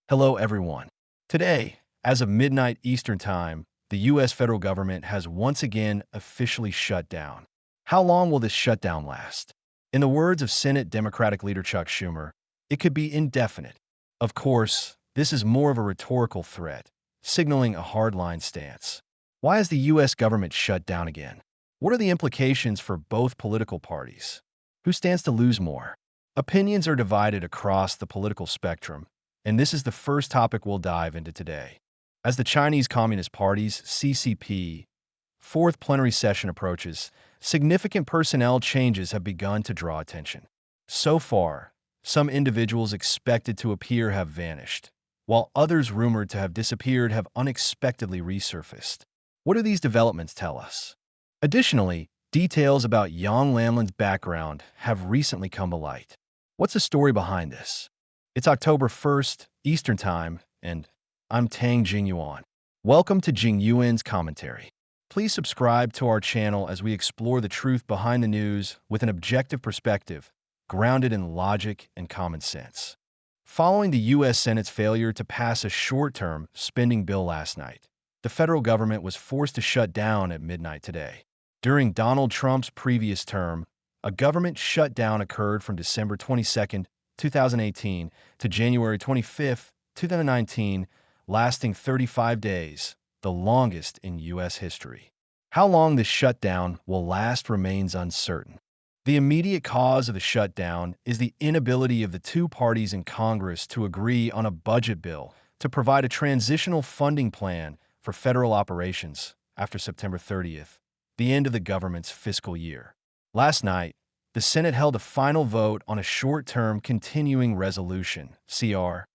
Hello, everyone. Today, as of midnight Eastern Time, the U.S. federal government has once again officially shut down. How long will this shutdown last? In the words of Senate Democratic leader Chuck Schumer, it could be indefinite. Of course, this is more of a rhetorical threat, signaling a hardline stance. Why is the U.S. government shut down again? What are the implications for both political parties? Who stands to lose more? Opinions are divided across the political spectrum, and this is the first topic we'll dive into today. As the Chinese Communist Party's CCP Fourth Plenary Session approaches, significant personnel changes have begun to draw attention. So far, some individuals expected to appear have vanished, while others rumored to have disappeared have unexpectedly resurfaced. What do these developments tell us? Additionally, details about Yang Lanlan's background have recently come to light. What's the story behind this? It's October 1st, Eastern Time, and I'm Tang Jingyuan. Welcome to Jingyuan's Commentary. Please subscribe to our channel as we explore the truth behind the news with an objective perspective, grounded in logic and common sense. Following the U.S. Senate's failure to pass a short-term spending bill last night, the federal government was forced to shut down at midnight today. During Donald Trump's previous term, a government shutdown occurred from December 22, 2018 to January 25, 2019, lasting 35 days, the longest in U.S. history. How long this shutdown will last remains uncertain. The immediate cause of the shutdown is the inability of the two parties in Congress to agree on a budget bill to provide a transitional funding plan for federal operations after September 30th, the end of the government's fiscal year. Last night, the Senate held a final vote on a short-term continuing resolution, CR,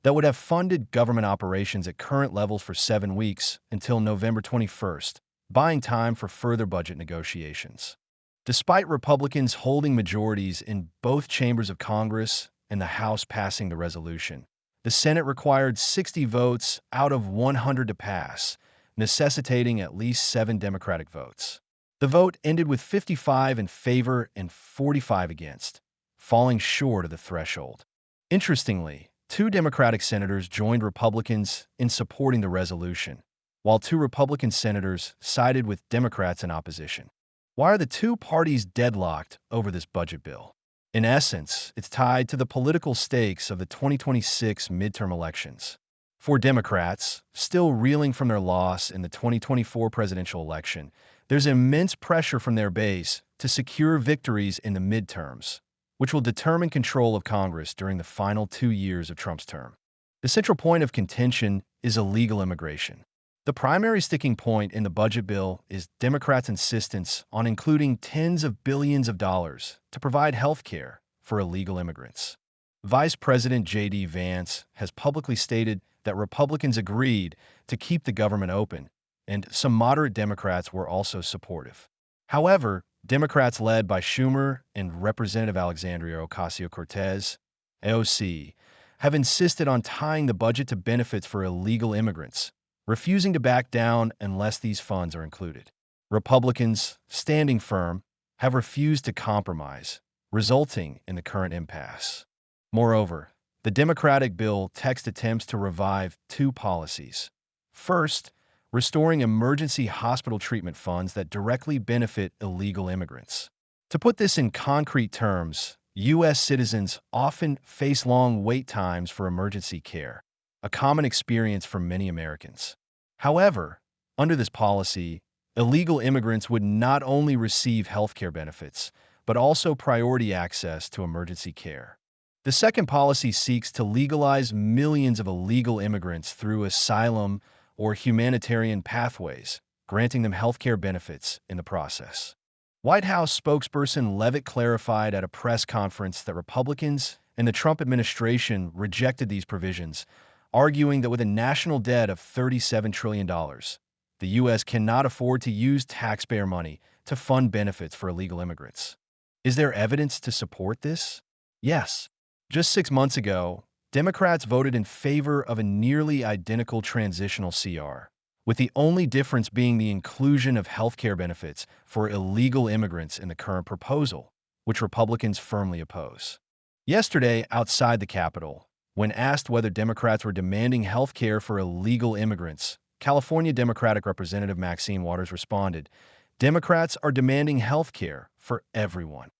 that would have funded government operations at current levels for 7 weeks until November 21st, buying time for further budget negotiations. Despite Republicans holding majorities in both chambers of Congress and the House passing the resolution, the Senate required 60 votes out of 100 to pass, necessitating at least 7 Democratic votes. The vote ended with 55 in favor and 45 against, falling short of the threshold. Interestingly, 2 Democratic senators joined Republicans in supporting the resolution, while 2 Republican senators sided with Democrats in opposition. Why are the two parties deadlocked over this budget bill? In essence, it's tied to the political stakes of the 2026 midterm elections. For Democrats, still reeling from their loss in the 2024 presidential election, there's immense pressure from their base to secure victories in the midterms, which will determine control of Congress during the final 2 years of Trump's term. The central point of contention is illegal immigration. The primary sticking point in the budget bill is Democrats' insistence on including tens of billions of dollars to provide health care for illegal immigrants. Vice President J.D. Vance has publicly stated that Republicans agreed to keep the government open, and some moderate Democrats were also supportive. However, Democrats led by Schumer and Representative Alexandria Ocasio-Cortez, AOC, have insisted on tying the budget to benefits for illegal immigrants, refusing to back down unless these funds are included. Republicans, standing firm, have refused to compromise, resulting in the current impasse. Moreover, the Democratic bill text attempts to revive 2 policies. First, restoring emergency hospital treatment funds that directly benefit illegal immigrants. To put this in concrete terms, U.S. citizens often face long wait times for emergency care, a common experience for many Americans. However, under this policy, illegal immigrants would not only receive healthcare benefits, but also priority access to emergency care. The second policy seeks to legalize millions of illegal immigrants through asylum or humanitarian pathways, granting them healthcare benefits in the process. White House spokesperson Leavitt clarified at a press conference that Republicans and the Trump administration rejected these provisions, arguing that with a national debt of $37 trillion, the U.S. cannot afford to use taxpayer money to fund benefits for illegal immigrants. Is there evidence to support this? Yes. Just 6 months ago, Democrats voted in favor of a nearly identical transitional CR, with the only difference being the inclusion of healthcare benefits for illegal immigrants in the current proposal, which Republicans firmly oppose. Yesterday, outside the Capitol, When asked whether Democrats were demanding health care for illegal immigrants, California Democratic Representative Maxine Waters responded, "Democrats are demanding health care for everyone."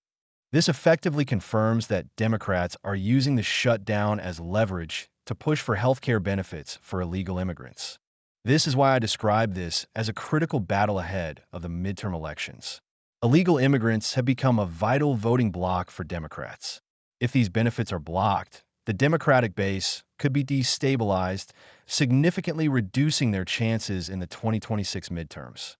This effectively confirms that Democrats are using the shutdown as leverage to push for health care benefits for illegal immigrants. This is why I describe this as a critical battle ahead of the midterm elections. Illegal immigrants have become a vital voting bloc for Democrats. If these benefits are blocked, the Democratic base could be destabilized, significantly reducing their chances in the 2026 midterms.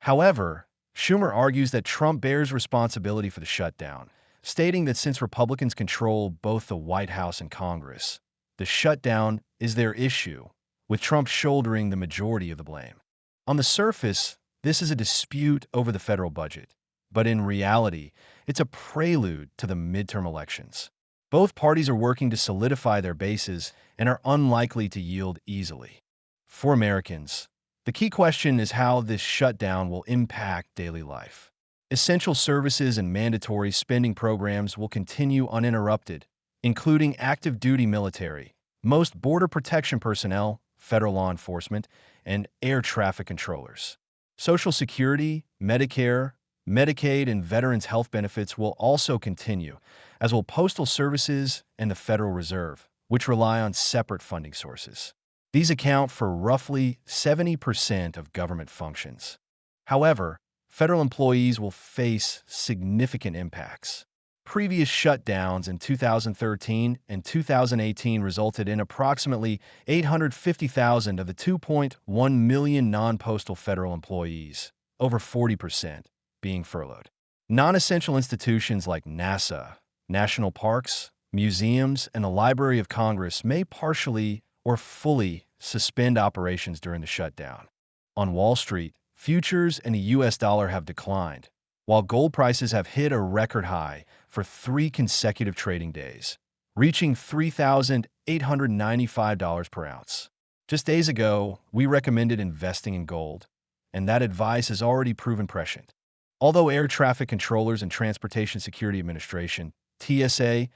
However, Schumer argues that Trump bears responsibility for the shutdown, stating that since Republicans control both the White House and Congress, the shutdown is their issue, with Trump shouldering the majority of the blame. On the surface, this is a dispute over the federal budget, but in reality, it's a prelude to the midterm elections. Both parties are working to solidify their bases and are unlikely to yield easily. For Americans, the key question is how this shutdown will impact daily life. Essential services and mandatory spending programs will continue uninterrupted, including active duty military, most border protection personnel, federal law enforcement, and air traffic controllers. Social Security, Medicare, Medicaid, and veterans' health benefits will also continue, as will postal services and the Federal Reserve, which rely on separate funding sources. These account for roughly 70% of government functions. However, federal employees will face significant impacts. Previous shutdowns in 2013 and 2018 resulted in approximately 850,000 of the 2.1 million non-postal federal employees, over 40%, being furloughed. Non-essential institutions like NASA, national parks, museums, and the Library of Congress may partially or fully suspend operations during the shutdown. On Wall Street, futures and the U.S. dollar have declined, while gold prices have hit a record high for 3 consecutive trading days, reaching $3,895 per ounce. Just days ago, we recommended investing in gold, and that advice has already proven prescient. Although Air Traffic Controllers and Transportation Security Administration, TSA,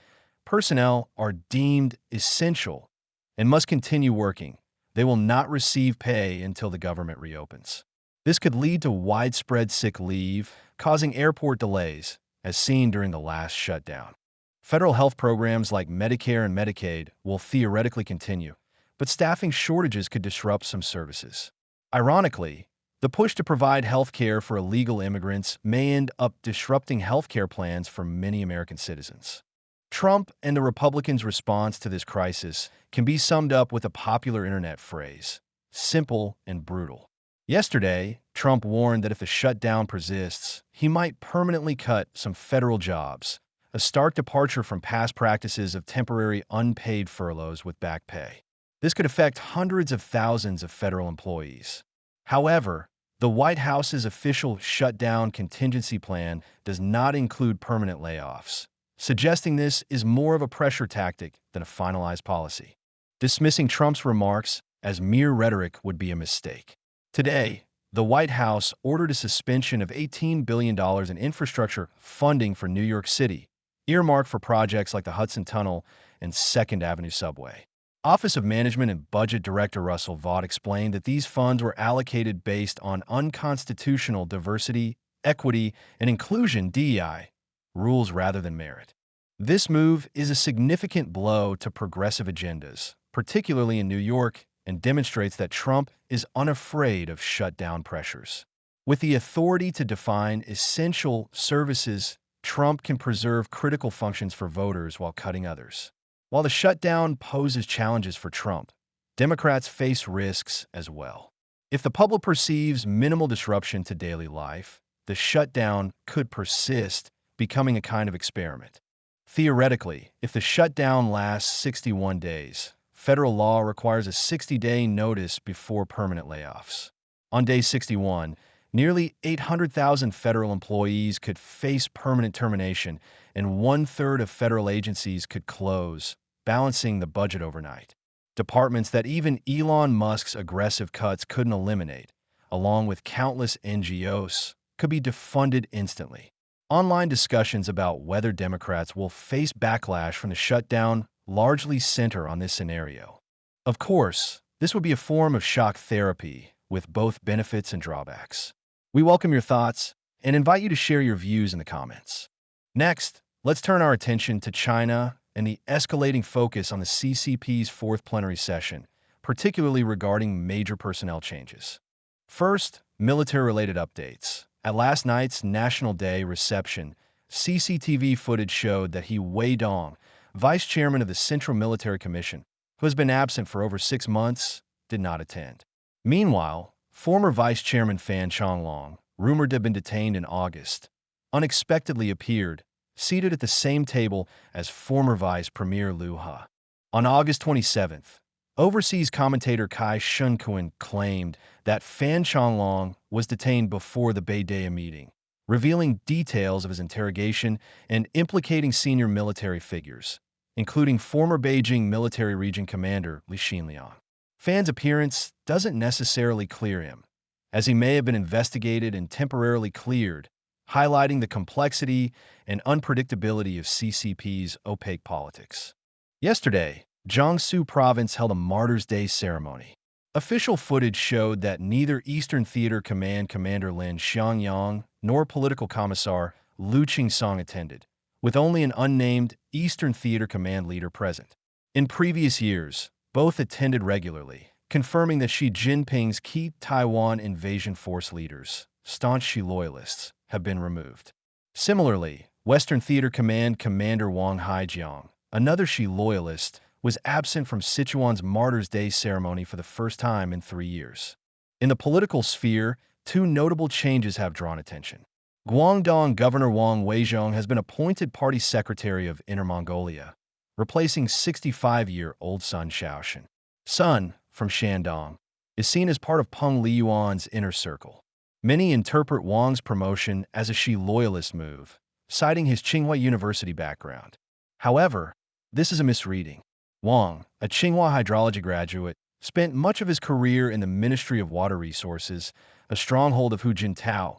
personnel are deemed essential and must continue working, they will not receive pay until the government reopens. This could lead to widespread sick leave, causing airport delays, as seen during the last shutdown. Federal health programs like Medicare and Medicaid will theoretically continue, but staffing shortages could disrupt some services. Ironically, the push to provide health care for illegal immigrants may end up disrupting health care plans for many American citizens. Trump and the Republicans' response to this crisis can be summed up with a popular internet phrase: simple and brutal. Yesterday, Trump warned that if the shutdown persists, he might permanently cut some federal jobs, a stark departure from past practices of temporary unpaid furloughs with back pay. This could affect hundreds of thousands of federal employees. However, the White House's official shutdown contingency plan does not include permanent layoffs, suggesting this is more of a pressure tactic than a finalized policy. Dismissing Trump's remarks as mere rhetoric would be a mistake. Today, the White House ordered a suspension of $18 billion in infrastructure funding for New York City, earmarked for projects like the Hudson Tunnel and 2nd Avenue subway. Office of Management and Budget Director Russell Vaught explained that these funds were allocated based on unconstitutional diversity, equity, and inclusion (DEI) rules rather than merit. This move is a significant blow to progressive agendas, particularly in New York, and demonstrates that Trump is unafraid of shutdown pressures. With the authority to define essential services, Trump can preserve critical functions for voters while cutting others. While the shutdown poses challenges for Trump, Democrats face risks as well. If the public perceives minimal disruption to daily life, the shutdown could persist, becoming a kind of experiment. Theoretically, if the shutdown lasts 61 days, federal law requires a 60-day notice before permanent layoffs. On day 61, nearly 800,000 federal employees could face permanent termination, and 1/3 of federal agencies could close, balancing the budget overnight. Departments that even Elon Musk's aggressive cuts couldn't eliminate, along with countless NGOs, could be defunded instantly. Online discussions about whether Democrats will face backlash from the shutdown largely center on this scenario. Of course, this would be a form of shock therapy with both benefits and drawbacks. We welcome your thoughts and invite you to share your views in the comments. Next, let's turn our attention to China and the escalating focus on the CCP's Fourth Plenary Session, particularly regarding major personnel changes. First, military-related updates. At last night's National Day reception, CCTV footage showed that He Weidong, vice chairman of the Central Military Commission, who has been absent for over 6 months, did not attend. Meanwhile, former vice chairman Fan Changlong, rumored to have been detained in August, unexpectedly appeared, seated at the same table as former Vice Premier Liu He. On August 27th, overseas commentator Kai Shunkuan claimed that Fan Changlong was detained before the Beidou meeting, revealing details of his interrogation and implicating senior military figures, including former Beijing Military Region Commander Li Xinliang. Fan's appearance doesn't necessarily clear him, as he may have been investigated and temporarily cleared, highlighting the complexity and unpredictability of CCP's opaque politics. Yesterday, Jiangsu Province held a Martyrs' Day ceremony. Official footage showed that neither Eastern Theater Command Commander Lin Xiangyang nor political commissar Liu Qingsong attended, with only an unnamed Eastern Theater Command leader present. In previous years, both attended regularly, confirming that Xi Jinping's key Taiwan invasion force leaders, staunch Xi loyalists, have been removed. Similarly, Western Theater Command Commander Wang Haijiang, another Xi loyalist, was absent from Sichuan's Martyrs' Day ceremony for the first time in 3 years. In the political sphere, 2 notable changes have drawn attention. Guangdong Governor Wang Weizhong has been appointed Party Secretary of Inner Mongolia, replacing 65-year-old Sun Shaoxin. Sun, from Shandong, is seen as part of Peng Liyuan's inner circle. Many interpret Wang's promotion as a Xi loyalist move, citing his Tsinghua University background. However, this is a misreading. Wang, a Tsinghua hydrology graduate, spent much of his career in the Ministry of Water Resources, a stronghold of Hu Jintao,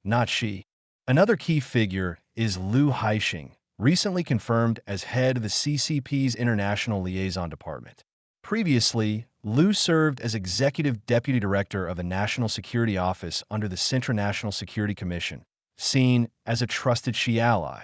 not Xi. Another key figure is Liu Haixing, recently confirmed as head of the CCP's International Liaison Department. Previously, Liu served as Executive Deputy Director of the National Security Office under the Central National Security Commission, seen as a trusted Xi ally.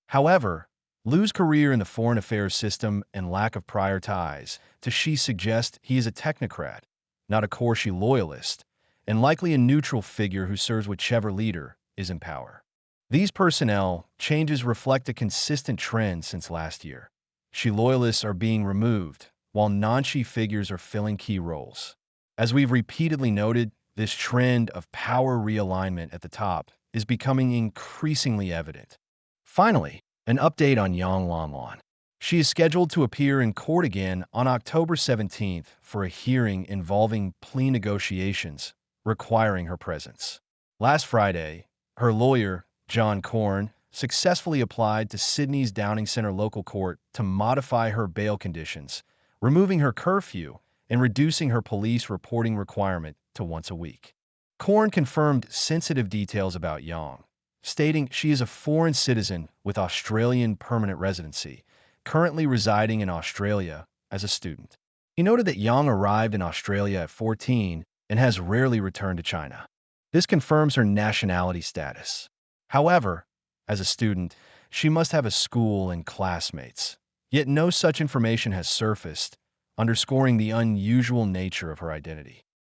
However, Liu's career in the foreign affairs system and lack of prior ties to Xi suggest he is a technocrat, not a core Xi loyalist, and likely a neutral figure who serves whichever leader is in power. These personnel changes reflect a consistent trend since last year. Xi loyalists are being removed, while non-Xi figures are filling key roles. As we've repeatedly noted, this trend of power realignment at the top is becoming increasingly evident. Finally, an update on Yang Lanlan. She is scheduled to appear in court again on October 17th for a hearing involving plea negotiations requiring her presence. Last Friday, her lawyer, John Korn, successfully applied to Sydney's Downing Centre local court to modify her bail conditions, removing her curfew and reducing her police reporting requirement to once a week. Korn confirmed sensitive details about Yang, stating she is a foreign citizen with Australian permanent residency, currently residing in Australia as a student. He noted that Yang arrived in Australia at 14 and has rarely returned to China. This confirms her nationality status. However, as a student, she must have a school and classmates. Yet no such information has surfaced, underscoring the unusual nature of her identity.